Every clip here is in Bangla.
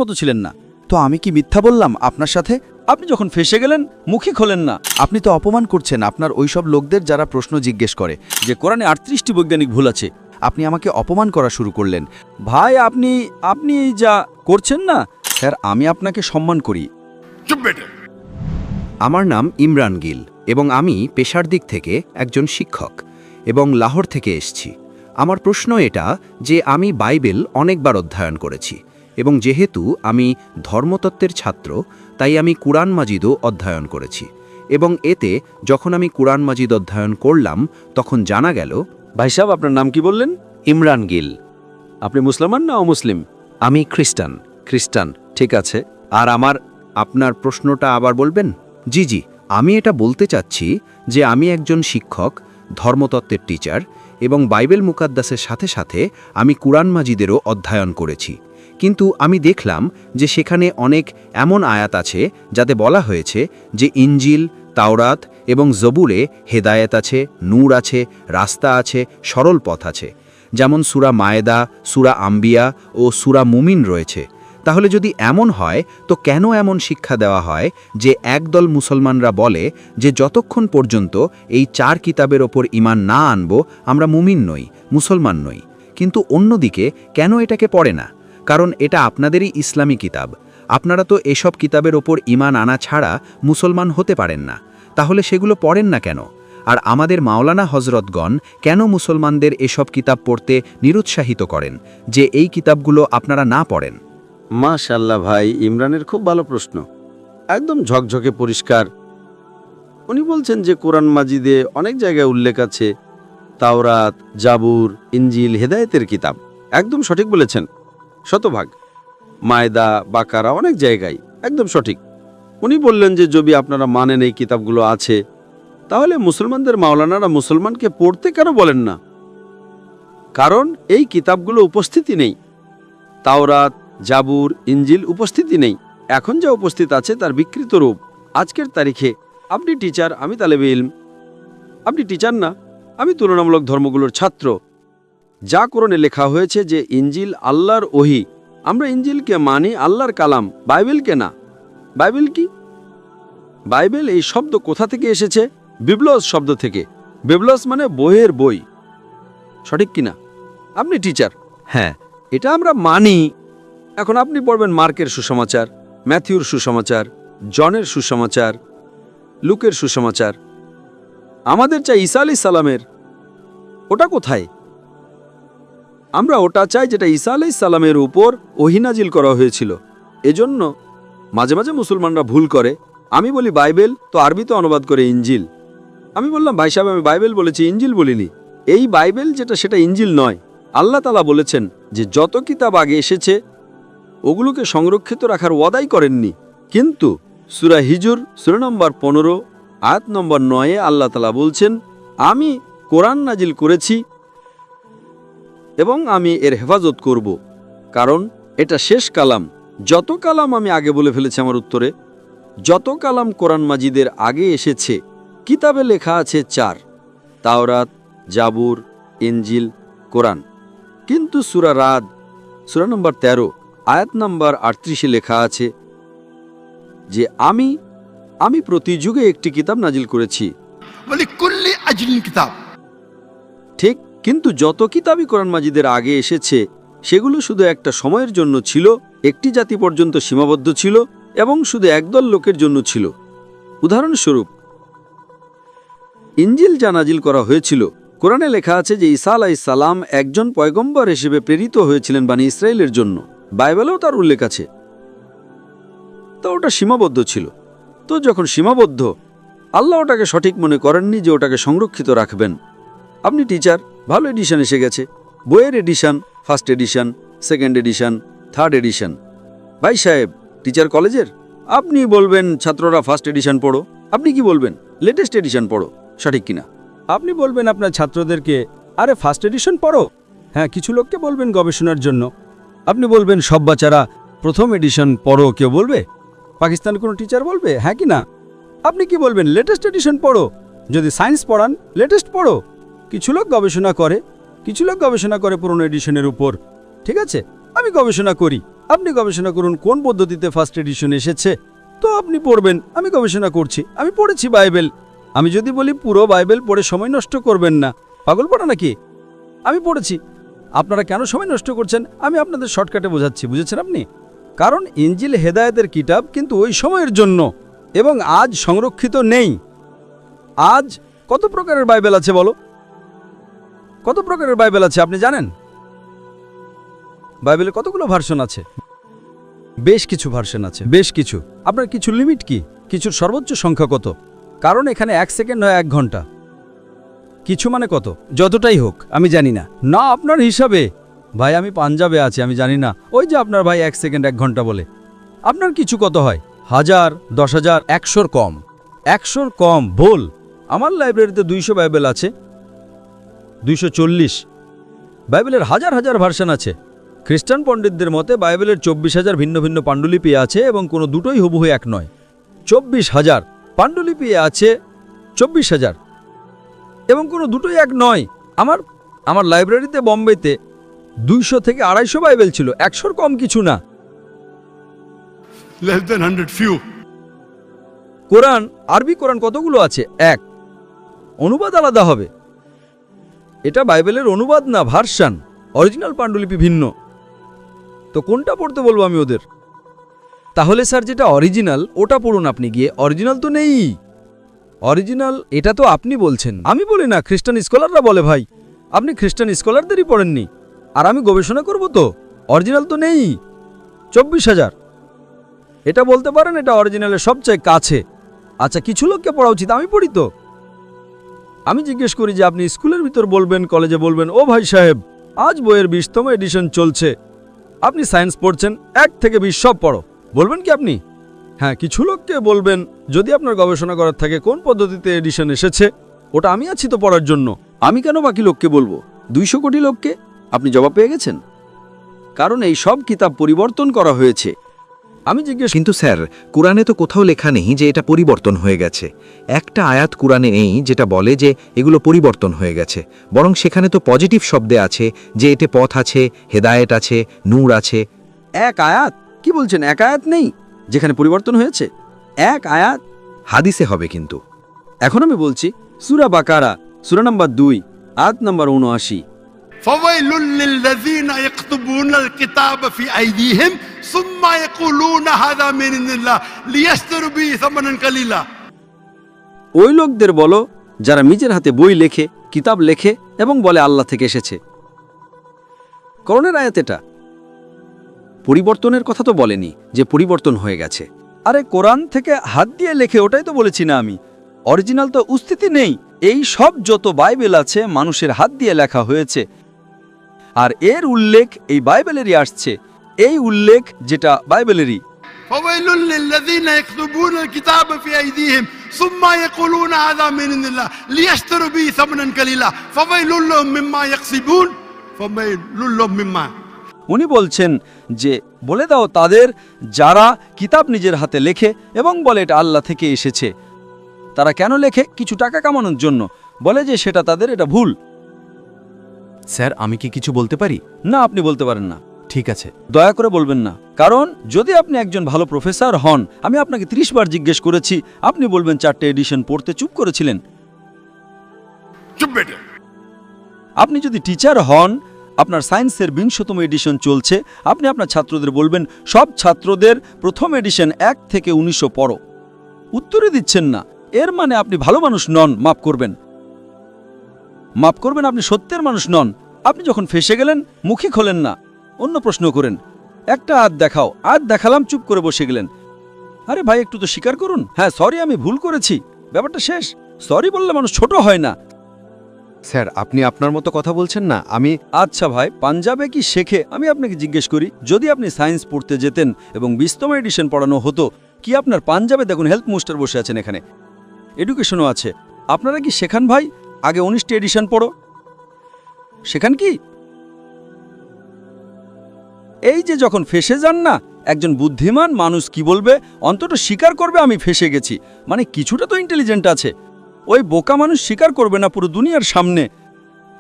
মতো ছিলেন না। তো আমি কি মিথ্যা বললাম আপনার সাথে? আপনি যখন ফেঁসে গেলেন মুখই খোলেন না। আপনি তো অপমান করছেন আপনার ওইসব লোকদের যারা প্রশ্ন জিজ্ঞেস করে যে কোরআনে 38টি বৈজ্ঞানিক ভুল আছে। আপনি আমাকে অপমান করা শুরু করলেন। ভাই আপনি এই যা করছেন না স্যার, আমি আপনাকে সম্মান করি। আমার নাম ইমরান গিল এবং আমি পেশার দিক থেকে একজন শিক্ষক এবং লাহোর থেকে এসেছি। আমার প্রশ্ন এটা যে আমি বাইবেল অনেকবার অধ্যয়ন করেছি এবং যেহেতু আমি ধর্মতত্ত্বের ছাত্র তাই আমি কুরআন মাজিদও অধ্যয়ন করেছি এবং এতে যখন আমি কুরআন মাজিদ অধ্যয়ন করলাম তখন জানা গেল। ভাই সাহেব, আপনার নাম কি বললেন? ইমরান গিল। আপনি মুসলমান না অমুসলিম? আমি খ্রিস্টান। ঠিক আছে। আর আপনার প্রশ্নটা আবার বলবেন? জি, আমি এটা বলতে চাচ্ছি যে আমি একজন শিক্ষক, ধর্মতত্ত্বের টিচার এবং বাইবেল মুকাদ্দাসের সাথে সাথে আমি কুরআন মাজিদেরও অধ্যয়ন করেছি। কিন্তু আমি দেখলাম যে সেখানে অনেক এমন আয়াত আছে যাতে বলা হয়েছে যে ইনজিল, তাওরাত এবং জবুরে হেদায়েত আছে, নূর আছে, রাস্তা আছে, সরল পথ আছে। যেমন সূরা মায়েদা, সূরা আম্বিয়া ও সূরা মুমিন রয়েছে। তাহলে যদি এমন হয় তো কেন এমন শিক্ষা দেওয়া হয় যে একদল মুসলমানরা বলে যে যতক্ষণ পর্যন্ত এই 4 কিতাবের ওপর ঈমান না আনব আমরা মুমিন নই, মুসলমান নই। কিন্তু অন্যদিকে কেন এটাকে পড়ে না? কারণ এটা আপনাদেরই ইসলামী কিতাব। আপনারা তো এসব কিতাবের ওপর ঈমান আনা ছাড়া মুসলমান হতে পারেন না। তাহলে সেগুলো পড়েন না কেন? আর আমাদের মাওলানা হজরতগণ কেন মুসলমানদের এসব কিতাব পড়তে নিরুৎসাহিত করেন যে এই কিতাবগুলো আপনারা না পড়েন? মাশাআল্লাহ ভাই, ইমরানের খুব ভালো প্রশ্ন, একদম ঝকঝকে পরিষ্কার। উনি বলছেন যে কোরআন মাজিদে অনেক জায়গায় উল্লেখ আছে তাওরাত, জাবুর, ইনজিল হেদায়েতের কিতাব। একদম সঠিক বলেছেন, শতভাগ। মায়দা, বাকারা অনেক জায়গায় একদম সঠিক। উনি বললেন যে যদি আপনারা মানেন এই কিতাবগুলো আছে তাহলে মুসলমানদের মাওলানারা মুসলমানকে পড়তে কেন বলেন না? কারণ এই কিতাবগুলো উপস্থিতি নেই। তাওরাত, জাবুর, ইনজিল উপস্থিতি নেই। এখন যা উপস্থিত আছে তার বিকৃত রূপ। আজকের তারিখে আপনি টিচার, আমি তালেবে ইলম। আপনি টিচার না, আমি তুলনামূলক ধর্মগুলোর ছাত্র। যা কোরআনে লেখা হয়েছে যে ইনজিল আল্লাহর ওহী, আমরা ইনজিলকে মানি আল্লাহর কালাম, বাইবেলকে না। বাইবেল কি? বাইবেল এই শব্দ কোথা থেকে এসেছে? বিবলস শব্দ থেকে। বিবলস মানে বইয়ের বই, সঠিক কিনা? আপনি টিচার, হ্যাঁ, এটা আমরা মানি। এখন আপনি পড়বেন মার্কের সুসমাচার, ম্যাথিউর সুসমাচার, জনের সুসমাচার, লুকের সুসমাচার। আমাদের চাই ঈসা আলাইহিস সালামের। ওটা কোথায়? আমরা ওটা চাই যেটা ঈসা আলাইহিস সালামের উপর ওহী নাজিল করা হয়েছিল। এজন্য মাঝে মাঝে মুসলমানরা ভুল করে। আমি বলি বাইবেল, তো আরবিতে অনুবাদ করে ইনজিল। আমি বললাম ভাই সাহেব, আমি বাইবেল বলেছি, ইনজিল বলিনি। এই বাইবেল যেটা সেটা ইনজিল নয়। আল্লাহ তাআলা বলেছেন যে যত কিতাব আগে এসেছে ওগুলোকে সংরক্ষিত রাখার ওয়াদাই করেননি। কিন্তু সূরা হিজর সূরা নম্বর 15 আয়াত নম্বর 9 আল্লাহ তাআলা বলছেন, আমি কোরআন নাজিল করেছি এবং আমি এর হেফাজত করব, কারণ এটা শেষ কালাম। যত কালাম আমি আগে বলে ফেলেছি আমার উত্তরে, যত কালাম কোরআন মাজিদের আগে এসেছে কিতাবে লেখা আছে 4, তাওরাত, জাবুর, ইনজিল, কোরআন। কিন্তু সূরা রাদ সূরা নম্বর 13 আয়াত নম্বর 38 লেখা আছে যে আমি প্রতি যুগে একটি কিতাব নাজিল করেছি। ঠিক, কিন্তু যত কিতাবই কোরআন মাজিদের আগে এসেছে সেগুলো শুধু একটা সময়ের জন্য ছিল, একটি জাতি পর্যন্ত সীমাবদ্ধ ছিল এবং শুধু একদল লোকের জন্য ছিল। উদাহরণস্বরূপ ইনজিল যা নাজিল করা হয়েছিল, কোরআনে লেখা আছে যে ঈসা আলাইহিস সালাম একজন পয়গম্বর হিসেবে প্রেরিত হয়েছিলেন বনী ইসরাইলের জন্য। বাইবেলেও তার উল্লেখ আছে। তো ওটা সীমাবদ্ধ ছিল। তো যখন সীমাবদ্ধ, আল্লাহ ওটাকে সঠিক মনে করেননি যে ওটাকে সংরক্ষিত রাখবেন। আপনি টিচার, ভালো এডিশন এসে গেছে, বইয়ের edition, first edition, second edition, third edition. ভাই সাহেব, টিচার কলেজের, আপনি বলবেন ছাত্ররা ফার্স্ট এডিশন পড়ো। আপনি কি বলবেন? লেটেস্ট এডিশন পড়ো, সঠিক কিনা? আপনি বলবেন আপনার ছাত্রদেরকে আরে ফার্স্ট এডিশন পড়ো। হ্যাঁ, কিছু লোককে বলবেন গবেষণার জন্য। আপনি বলবেন সব বাচ্চারা প্রথম এডিশন পড়ো। কেউ বলবে? পাকিস্তান কোনো টিচার বলবে? হ্যাঁ কি না? আপনি কি বলবেন? লেটেস্ট এডিশন পড়ো। যদি সায়েন্স পড়ান, লেটেস্ট পড়ো। কিছু লোক গবেষণা করে পুরনো এডিশনের উপর। ঠিক আছে, আমি গবেষণা করি, আপনি গবেষণা করুন কোন পদ্ধতিতে ফার্স্ট এডিশন এসেছে, তো আপনি পড়বেন। আমি গবেষণা করছি, আমি পড়েছি বাইবেল। আমি যদি বলি পুরো বাইবেল পড়ে সময় নষ্ট করবেন না, পাগল পড়া নাকি? আমি পড়েছি। আপনারা কেন সময় নষ্ট করছেন আমি আপনাদের শর্টকাটে বোঝাচ্ছি, বুঝেছেন আপনি? কারণ ইনজিল হেদায়েতের কিতাব, কিন্তু ওই সময়ের জন্য, এবং আজ সংরক্ষিত নেই। আজ কত প্রকারের বাইবেল আছে বলো? কত প্রকারের বাইবেল আছে আপনি জানেন? বাইবেলে কতগুলো ভার্সন আছে? বেশ কিছু ভার্সন আছে, বেশ কিছু। আপনার কিছু লিমিট কি? কিছুর সর্বোচ্চ সংখ্যা কত? কারণ এখানে 1 সেকেন্ড হয় 1 ঘন্টা। কিছু মানে কত? যতটাই হোক, আমি জানি না। না, আপনার হিসাবে। ভাই আমি পাঞ্জাবে আছি, আমি জানি না। ওই যে আপনার ভাই 1 সেকেন্ড 1 ঘন্টা বলে। আপনার কিছু কত হয়? 1000, 10,000, 100-র কম। 100-র কম ভুল। আমার লাইব্রেরিতে 200 বাইবেল আছে, 240। বাইবেলের হাজার হাজার ভার্সন আছে। খ্রিস্টান পণ্ডিতদের মতে বাইবেলের 24,000 ভিন্ন ভিন্ন পাণ্ডুলিপি আছে, এবং কোনো দুটোই হুবহু এক নয়। 24,000 পাণ্ডুলিপি আছে, 24,000, এবং কোনো দুটোই এক নয়। আমার লাইব্রেরিতে বম্বেতে 200 থেকে 250 বাইবেল ছিল, 100-র কম কিছু না। Less than 100, few. কোরআন, আরবি কোরআন কতগুলো আছে? 1। অনুবাদ আলাদা হবে। এটা বাইবেলের অনুবাদ না, ভার্সন। অরিজিনাল পাণ্ডুলিপি ভিন্ন। তো কোনটা পড়তে বলবো আমি ওদের? তাহলে স্যার যেটা অরিজিনাল ওটা পড়ুন আপনি গিয়ে। অরিজিনাল তো নেই। অরিজিনাল এটা তো আপনি বলছেন, আমি বলি না, খ্রিস্টান স্কলাররা বলে। ভাই আপনি খ্রিস্টান স্কলারদেরই পড়েননি, আর আমি গবেষণা করব তো? অরিজিনাল তো নেই। 24,000 এটা বলতে পারেন এটা অরিজিনালের সবচেয়ে কাছে। আচ্ছা, কিছু লোককে পড়া উচিত, আমি পড়ি তো। আমি জিজ্ঞেস করি যে আপনি স্কুলের ভিতর বলবেন, কলেজে বলবেন, ও ভাই সাহেব আজ বইয়ের 20তম এডিশন চলছে, আপনি সায়েন্স পড়ছেন, 1 থেকে 20 সব পড়ো, বলবেন কি আপনি? হ্যাঁ, কিছু লোককে বলবেন যদি আপনার গবেষণা করার থাকে কোন পদ্ধতিতে এডিশন এসেছে, ওটা আমি আছি তো পড়ার জন্য। আমি কেন বাকি লোককে বলবো? 200 কোটি লোককে। আপনি জবাব পেয়ে গেছেন। কারণ এই সব কিতাব পরিবর্তন করা হয়েছে। আমি জিজ্ঞেস কিন্তু স্যার, কোরআনে তো কোথাও লেখা নেই যে এটা পরিবর্তন হয়ে গেছে। একটা আয়াত কোরআনে নেই যেটা বলে যে এগুলো পরিবর্তন হয়ে গেছে। বরং সেখানে তো পজিটিভ শব্দে আছে যে এতে পথ আছে, হেদায়েত আছে, নূর আছে। এক আয়াত? কি বলছেন? এক আয়াত নেই যেখানে পরিবর্তন হয়েছে? এক আয়াত হাদিসে হবে কিন্তু। এখন আমি বলছি, সূরা বাকারা, সূরা নাম্বার 2, আয়াত নাম্বার 79। فويل للذين يكتبون الكتاب في أيديهم ثم يقولون هذا من عند الله ليشتروا به ثمنا قليلا। ওই লোকদের বলো যারা নিজের হাতে বই লেখে, কিতাব লেখে এবং বলে আল্লাহ থেকে এসেছে। কোরআনের আয়াত এটা। পরিবর্তনের কথা তো বলেনি যে পরিবর্তন হয়ে গেছে। আরে কোরআন থেকে হাত দিয়ে লেখে, ওটাই তো বলেছি না আমি? অরিজিনাল তো উস্থিতি নেই। এই সব যত বাইবেল আছে মানুষের হাত দিয়ে লেখা হয়েছে, আর এর উল্লেখ এই বাইবেলেরই আসছে। এই উল্লেখ যেটা বাইবেলেরই। فويل للذين يكتبون الكتاب في أيديهم ثم يقولون هذا من عند الله ليشتروا به ثمنا قليلا فويل لهم مما يكسبون فويل لهم مما। উনি বলছেন যে বলে দাও তাদের যারা কিতাব নিজের হাতে লেখে এবং বলে এটা আল্লাহ থেকে এসেছে। তারা কেন লেখে? কিছু টাকা কামানোর জন্য। বলে যে সেটা তাদের, এটা ভুল। স্যার, আমি কি কিছু বলতে পারি? না, আপনি বলতে পারেন না। ঠিক আছে। দয়া করে বলবেন না, কারণ যদি আপনি একজন ভালো প্রফেসর হন, আমি আপনাকে 30 বার জিজ্ঞেস করেছি, আপনি বলবেন 4টে এডিশন পড়তে চুপ করেছিলেন। चुप बेटे। আপনি যদি টিচার হন, আপনার সায়েন্সের 20তম এডিশন চলছে, আপনি আপনার ছাত্রদের বলবেন সব ছাত্রদের প্রথম এডিশন 1 থেকে 1900 পড়ো। উত্তরে দিচ্ছেন না, এর মানে আপনি ভালো মানুষ নন। মাফ করবেন, আপনি সত্যের মানুষ নন। আপনি যখন ফেসে গেলেন মুখই খোলেন না, অন্য প্রশ্ন করেন। একটা আয়াত দেখাও, আয়াত দেখালাম, চুপ করে বসে গেলেন। আরে ভাই একটু তো স্বীকার করুন, হ্যাঁ সরি আমি ভুল করেছি, ব্যাপারটা শেষ। সরি বললে মানুষ ছোট হয় না। স্যার, আপনি আপনার মতো কথা বলছেন না। আচ্ছা ভাই, পাঞ্জাবে কি শেখে? আমি আপনাকে জিজ্ঞেস করি, যদি আপনি সায়েন্স পড়তে যেতেন এবং 20তম এডিশন পড়ানো হতো, কি আপনার পাঞ্জাবে দেখুন হেলথ মিনিস্টার বসে আছেন, এখানে এডুকেশনও আছে, আপনারা কি শেখান ভাই আগে 19টি এডিশন পড়ো? শেখান কি? এই যে যখন ফেসে যান না, একজন বুদ্ধিমান মানুষ কি বলবে? অন্তত স্বীকার করবে আমি ফেসে গেছি, মানে কিছুটা তো ইন্টেলিজেন্ট আছে। ওই বোকা মানুষ স্বীকার করবে না পুরো দুনিয়ার সামনে।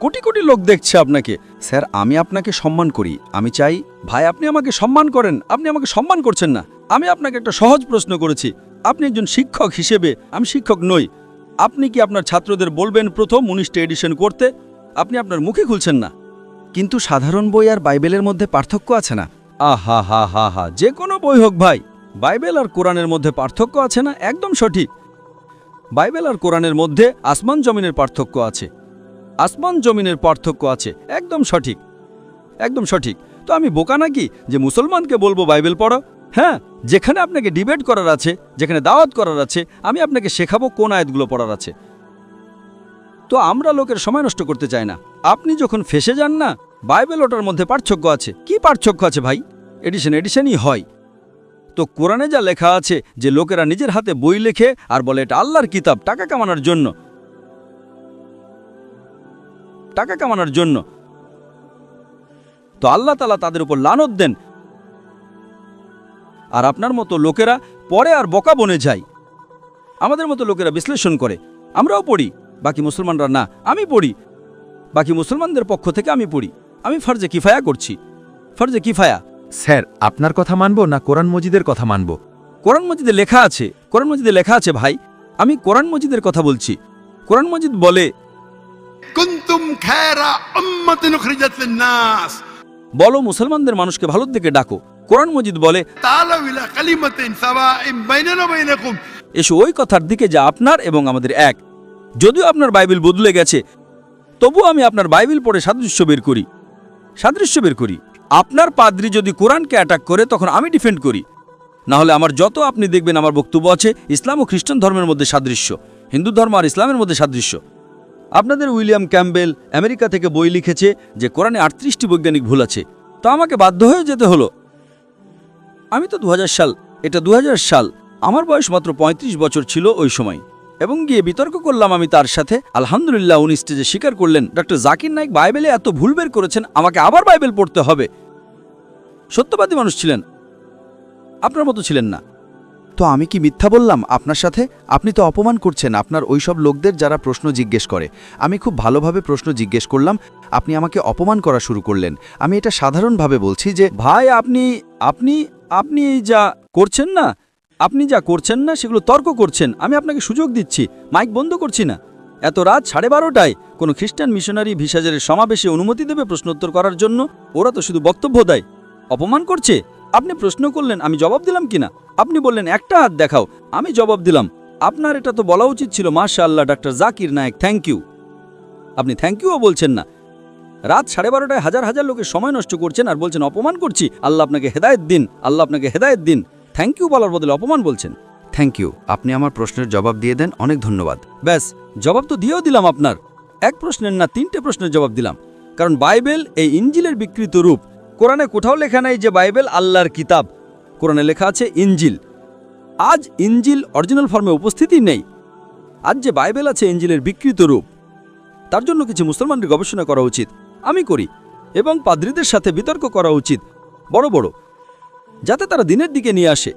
কোটি কোটি লোক দেখছে আপনাকে। স্যার আমি আপনাকে সম্মান করি, আমি চাই ভাই আপনি আমাকে সম্মান করেন, আপনি আমাকে সম্মান করছেন না। আমি আপনাকে একটা সহজ প্রশ্ন করেছি, আপনি একজন শিক্ষক হিসেবে, আমি শিক্ষক নই, আপনি কি আপনার ছাত্রদের বলবেন প্রথম 19টা এডিশন করতে? আপনি আপনার মুখে খুলছেন না। কিন্তু সাধারণ বই আর বাইবেলের মধ্যে পার্থক্য আছে না? আহা হা হা হা, যে কোনো বই হোক ভাই, বাইবেল আর কোরআনের মধ্যে পার্থক্য আছে না? একদম সঠিক। বাইবেল আর কোরআনের মধ্যে আসমান জমিনের পার্থক্য আছে, আসমান জমিনের পার্থক্য আছে, একদম সঠিক, একদম সঠিক। তো আমি বোকা নাকি যে মুসলমানকে বলবো বাইবেল পড়ো? হ্যাঁ, যেখানে আপনাকে ডিবেট করার আছে, যেখানে দাওয়াত করার আছে, আমি আপনাকে শেখাবো কোন আয়াতগুলো পড়ার আছে। তো আমরা লোকের সময় নষ্ট করতে চাই না। আপনি যখন ফেসে যান না, বাইবেল ওটার মধ্যে পার্থক্য আছে। কি পার্থক্য আছে ভাই? এডিশনই হয়। তো কোরআনে যা লেখা আছে যে লোকেরা নিজের হাতে বই লেখে আর বলে এটা আল্লাহর কিতাব টাকা কামানোর জন্য, টাকা কামানোর জন্য, তো আল্লাহ তাআলা তাদের উপর লানত দেন। আর আপনার মতো লোকেরা পরে আর বোকা বনে যায়। আমাদের মতো লোকেরা বিশ্লেষণ করে, আমরাও পড়ি, বাকি মুসলমানরা না। আমি পড়ি, বাকি মুসলমানদের পক্ষ থেকে আমি পড়ি। আমি ফরজে কিফায়া করছি, ফরজে কিফায়া। স্যার আপনার কথা মানবো না কোরআন মজিদের কথা মানবো? কোরআন মজিদে লেখা আছে, কোরআন মজিদে লেখা আছে ভাই, আমি কোরআন মজিদের কথা বলছি। কোরআন মজিদ বলে, كنتم خير أمة أخرجت للناس বলো মুসলমানদের মানুষকে ভালোর দিকে ডাকো। কোরআন মজিদ বলে, تعالوا إلى كلمة سواء بيننا وبينكم এসো ওই কথার দিকে যা আপনার এবং আমাদের এক। যদিও আপনার বাইবেল বদলে গেছে, তবু আমি আপনার বাইবেল পড়ে সাদৃশ্য বের করি, সাদৃশ্য বের করি। আপনার পাদ্রী যদি কোরআনকে অ্যাটাক করে তখন আমি ডিফেন্ড করি। না হলে আমার যত আপনি দেখবেন আমার বক্তব্য আছে ইসলাম ও খ্রিস্টান ধর্মের মধ্যে সাদৃশ্য, হিন্দু ধর্ম আর ইসলামের মধ্যে সাদৃশ্য। আপনাদের উইলিয়াম ক্যাম্বেল আমেরিকা থেকে বই লিখেছে যে কোরআনে 38টি বৈজ্ঞানিক ভুল আছে, তো আমাকে বাধ্য হয়ে যেতে হলো। আমি তো 2000 সাল, এটা 2000 সাল, আমার বয়স মাত্র 35 বছর ছিল ওই সময়, এবং গিয়ে বিতর্ক করলাম আমি তার সাথে। আলহামদুলিল্লাহ উনি স্টেজে স্বীকার করলেন ডক্টর জাকির নায়েক বাইবেলে এত ভুল বের করেছেন, আমাকে আবার বাইবেল পড়তে হবে। সত্যবাদী মানুষ ছিলেন, আপনার মতো ছিলেন না। তো আমি কি মিথ্যা বললাম আপনার সাথে? আপনি তো অপমান করছেন আপনার ওইসব লোকদের যারা প্রশ্ন জিজ্ঞেস করে। আমি খুব ভালোভাবে প্রশ্ন জিজ্ঞেস করলাম, আপনি আমাকে অপমান করা শুরু করলেন। আমি এটা সাধারণভাবে বলছি যে ভাই আপনি আপনি আপনি যা করছেন না, আপনি যা করছেন না সেগুলো তর্ক করছেন। আমি আপনাকে সুযোগ দিচ্ছি, মাইক বন্ধ করছি না। এত রাত 12:30টায় কোনো খ্রিস্টান মিশনারি ভিসাজের সমাবেশে অনুমতি দেবে প্রশ্নোত্তর করার জন্য? ওরা তো শুধু বক্তব্য দেয়, অপমান করছে। আপনি প্রশ্ন করলেন, আমি জবাব দিলাম কিনা? আপনি বললেন একটা হাত দেখাও, আমি জবাব দিলাম। আপনার এটা তো বলা উচিত ছিল, মাশাআল্লাহ doctor Zakir Naik, thank you. আপনি থ্যাংক ইউও বলছেন না। রাত 12:30টায় হাজার হাজার লোকের সময় নষ্ট করছেন আর বলছেন অপমান করছি। আল্লাহ আপনাকে হেদায়েত দিন, আল্লাহ আপনাকে হেদায়েত দিন। থ্যাংক ইউ বলার বদলে অপমান বলছেন। থ্যাংক ইউ, আপনি আমার প্রশ্নের জবাব দিয়ে দেন, অনেক ধন্যবাদ। ব্যাস, জবাব তো দিয়েও দিলাম আপনার। এক প্রশ্নের না 3টে প্রশ্নের জবাব দিলাম। কারণ বাইবেল এই ইঞ্জিলের বিকৃত রূপ। কোরআনে কোথাও লেখা নাই যে বাইবেল আল্লাহর কিতাব, কোরআনে লেখা আছে ইঞ্জিল। আজ ইঞ্জিল অরিজিনাল ফর্মে উপস্থিতই নেই। আজ যে বাইবেল আছে ইঞ্জিলের বিকৃত রূপ। তার জন্য কিছু মুসলমানদের গবেষণা করা উচিত, আমি করি, এবং পাদ্রীদের সাথে বিতর্ক করা উচিত বড় বড়, যাতে তারা দিনের দিকে নিয়ে আসে।